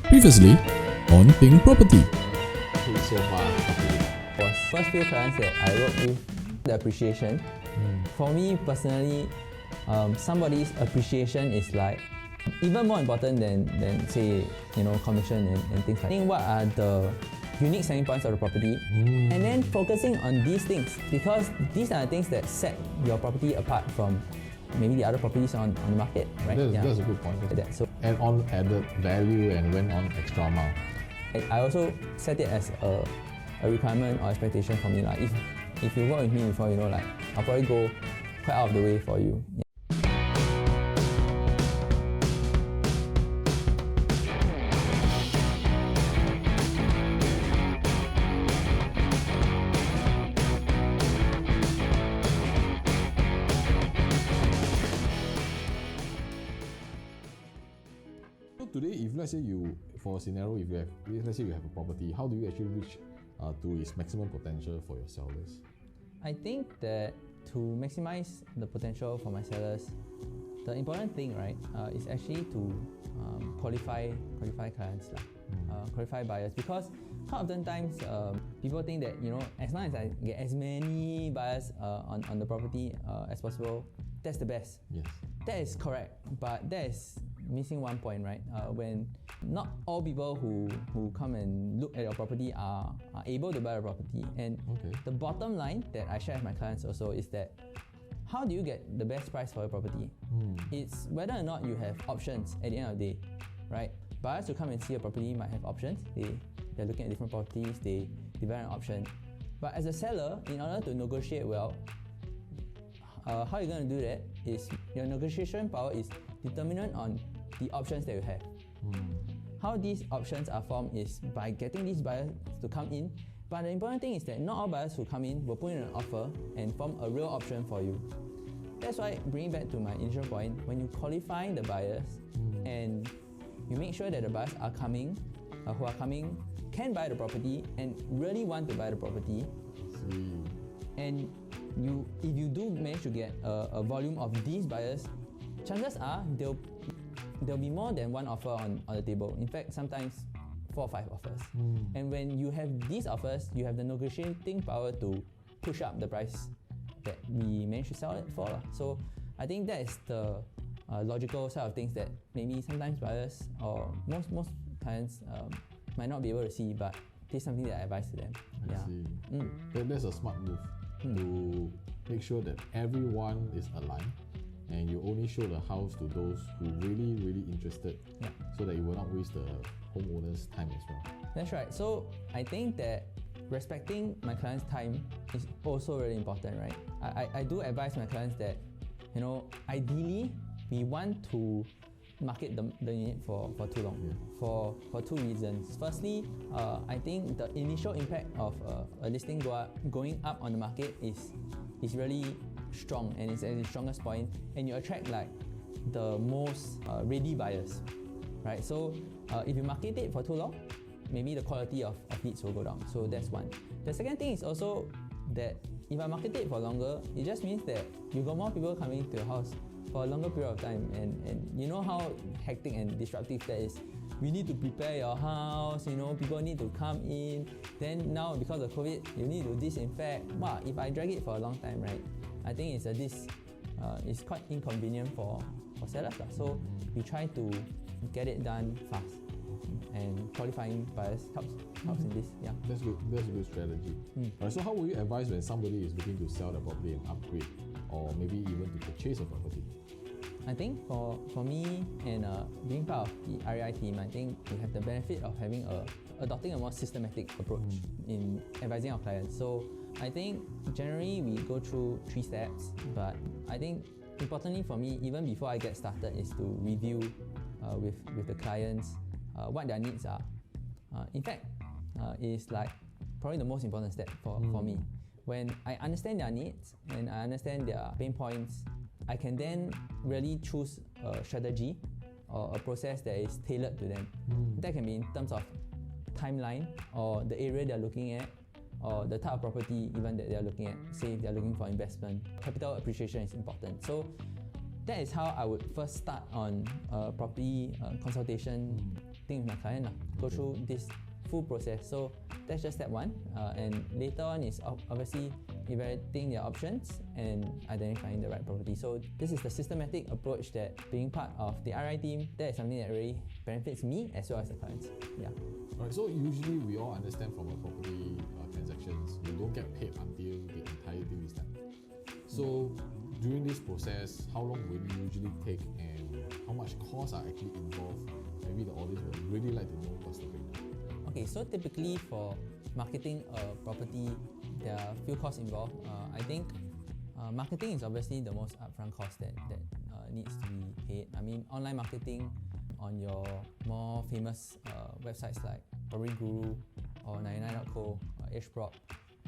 Previously on Pink Property. So far, Was first few clients that I worked with, the appreciation. For me personally, somebody's appreciation is like even more important than say commission and things like that. I think what are the unique selling points of the property, and then focusing on these things, because these are the things that set your property apart from maybe the other properties on the market, right? That's a good point. So Add on added value and went on extra mile. I also set it as a requirement or expectation for me. Like if you work with me before, I'll probably go quite out of the way for you. So today, if let's say for a scenario, let's say you have a property, how do you actually reach to its maximum potential for your sellers? I think that to maximize the potential for my sellers, the important thing, right, is actually to qualify clients, qualify buyers. Because quite oftentimes people think that as long as I get as many buyers on the property as possible, that's the best. Yes. That is correct, but that is missing one point, right? When not all people who come and look at your property are able to buy a property. And the bottom line that I share with my clients also is that how do you get the best price for your property? It's whether or not you have options at the end of the day, right? Buyers who come and see a property might have options. They're looking at different properties, they develop an option. But as a seller, in order to negotiate well, how you're going to do that is your negotiation power is determinant on the options that you have. How these options are formed is by getting these buyers to come in. But the important thing is that not all buyers who come in will put in an offer and form a real option for you. That's why, bringing back to my initial point, when you qualify the buyers and you make sure that the buyers are coming, who are coming, can buy the property and really want to buy the property, and if you do manage to get a volume of these buyers, chances are there'll be more than one offer on the table. In fact, sometimes 4 or 5 offers. And when you have these offers, you have the negotiating power to push up the price that we managed to sell it for. So I think that is the logical side of things that maybe sometimes buyers or most clients might not be able to see, but this is something that I advise to them. I see. That's a smart move to make sure that everyone is aligned and you only show the house to those who really interested, so that you will not waste the homeowner's time as well. That's right. So I think that respecting my clients' time is also really important, right? I do advise my clients that ideally we want to market the unit for too long, for 2 reasons. Firstly, I think the initial impact of a listing going up on the market is really strong, and it's at the strongest point, and you attract like the most ready buyers, right? So if you market it for too long, maybe the quality of leads will go down. So that's one. The second thing is also that if I market it for longer, it just means that you got more people coming to your house for a longer period of time, and you know how hectic and disruptive that is. We need to prepare your house, people need to come in. Then now because of COVID, you need to disinfect. Wow, if I drag it for a long time, right? I think it's quite inconvenient for sellers. So we try to get it done fast, and qualifying buyers helps in this. Yeah. That's good. That's a good strategy. Right, so how would you advise when somebody is looking to sell the property and upgrade, or maybe even to purchase a property? I think for me and being part of the REI team, I think we have the benefit of adopting a more systematic approach in advising our clients. So I think generally we go through 3 steps, but I think importantly for me, even before I get started, is to review with the clients what their needs are. In fact, it's like probably the most important step for me. When I understand their needs and I understand their pain points, I can then really choose a strategy or a process that is tailored to them. That can be in terms of timeline or the area they're looking at, or the type of property even that they're looking at. Say if they're looking for investment, capital appreciation is important. So that is how I would first start on property consultation thing with my client. Go through this full process. So that's just step one. And later on is obviously evaluating their options and identifying the right property. So this is the systematic approach that being part of the REI team, that is something that really benefits me as well as the clients. Yeah. Alright, so usually we all understand from a property transactions, you don't get paid until the entire deal is done. So during this process, how long will it usually take and how much costs are actually involved? Maybe the audience would really like to know what's the breakdown. Okay, so typically for marketing a property, there are few costs involved. I think marketing is obviously the most upfront cost that needs to be paid. I mean, online marketing on your more famous websites like Property Guru or 99.co, HProp,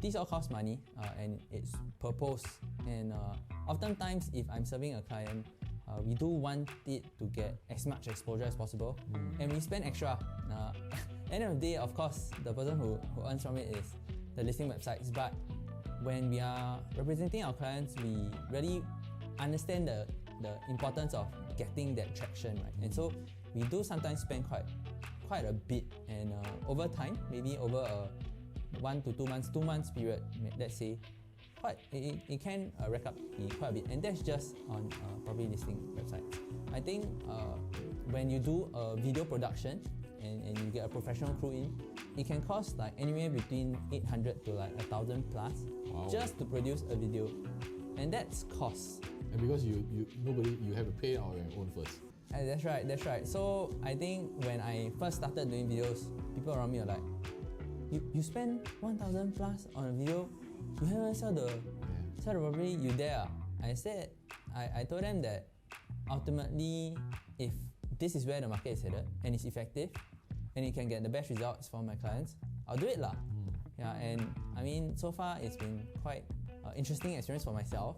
these all cost money and it's per post. And oftentimes, if I'm serving a client, we do want it to get as much exposure as possible, and we spend extra. End of the day, of course, the person who earns from it is the listing websites. But when we are representing our clients, we really understand the importance of getting that traction, right? And so we do sometimes spend quite a bit, and over time, maybe over a 1 to 2 months, 2 months period, let's say, it can rack up quite a bit, and that's just on property listing websites. I think when you do a video production and you get a professional crew in, it can cost like anywhere between 800 to like 1,000 plus just to produce a video, and that's cost. And because you have to pay out your own first. That's right. So I think when I first started doing videos, people around me are like, you spend 1,000 plus on a video, you haven't sell the property, you there? I said, I told them that ultimately, if this is where the market is headed and it's effective and it can get the best results for my clients, I'll do it lah. Yeah, and I mean, so far it's been quite interesting experience for myself,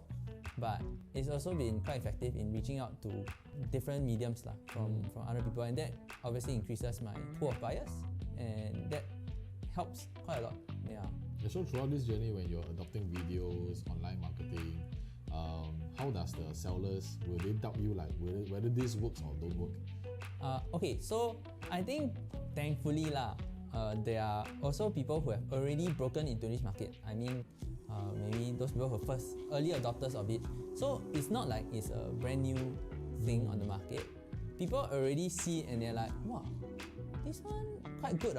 but it's also been quite effective in reaching out to different mediums lah from other people, and that obviously increases my pool of buyers, and that helps quite a lot. Yeah. So throughout this journey, when you're adopting videos, online marketing, how does the sellers, will they doubt you like whether this works or don't work? Okay, so I think thankfully there are also people who have already broken into this market. I mean, maybe those people who are first early adopters of it. So it's not like it's a brand new thing on the market. People already see it and they're like, wow, this one quite good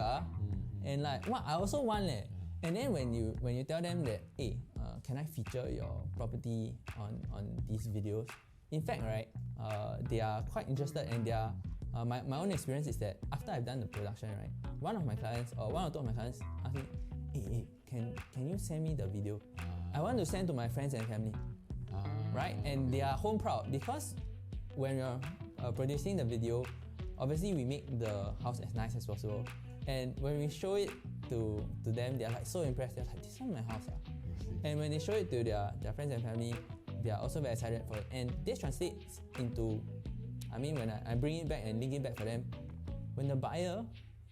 and like, wow, I also want it. And then when you tell them that, hey, can I feature your property on these videos? In fact, right, they are quite interested, and they are. My own experience is that after I've done the production, right, one of my clients or one or two of my clients ask me, hey, can you send me the video? I want to send to my friends and family, right? And they are home proud, because when you're producing the video, obviously we make the house as nice as possible. And when we show it to them, they are like so impressed. They're like, this one my house. And when they show it to their friends and family, they are also very excited for it. And this translates into, I mean, when I bring it back and link it back for them, when the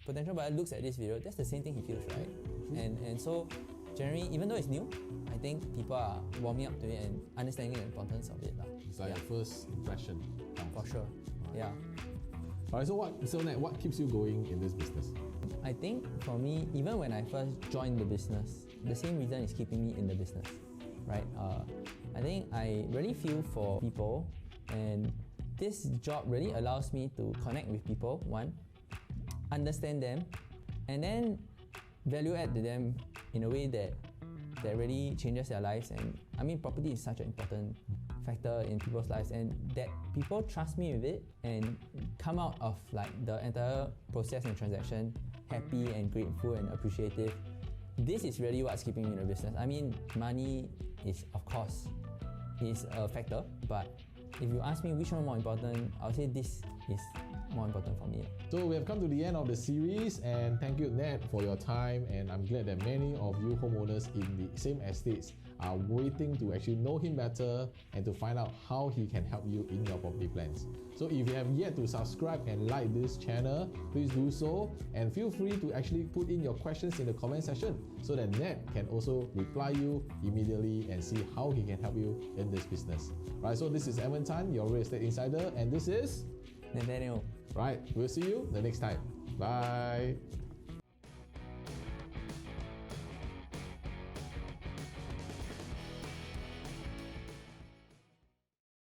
potential buyer looks at this video, that's the same thing he feels, right? And so generally, even though it's new, I think people are warming up to it and understanding the importance of it. It's like a first impression. For sure. Yeah. Alright, so what keeps you going in this business? I think for me, even when I first joined the business, the same reason is keeping me in the business, right? I think I really feel for people, and this job really allows me to connect with people, one, understand them, and then value add to them in a way that really changes their lives. And I mean, property is such an important factor in people's lives, and that people trust me with it and come out of like the entire process and transaction happy and grateful and appreciative. This is really what's keeping me in the business. I mean, money is, of course, is a factor, but if you ask me which one more important, I'll say this is more important for me. So we have come to the end of the series, and thank you, Nat, for your time. And I'm glad that many of you homeowners in the same estates are waiting to actually know him better and to find out how he can help you in your property plans. So if you have yet to subscribe and like this channel, please do so, and feel free to actually put in your questions in the comment section so that Nat can also reply you immediately and see how he can help you in this business. Right, so this is Edmund, your real estate insider, and this is Nathaniel. Right, we'll see you the next time. Bye.